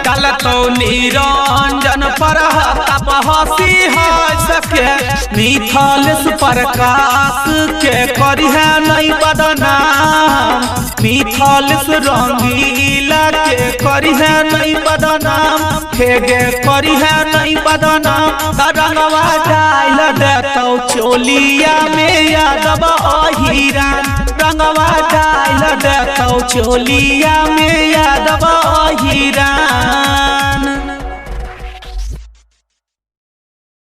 डालतो निरंजन पर तब हसी सके मिथलेश प्रकाश के करी है नहीं बदनाम मिथलेश रंगीला के करी है नहीं बदनाम खेगे करी है नहीं बदनाम रंगवा डाल देतो चोलिया में यादव हीरा रंगवा डाल देतो चोलिया में यादव हीरा।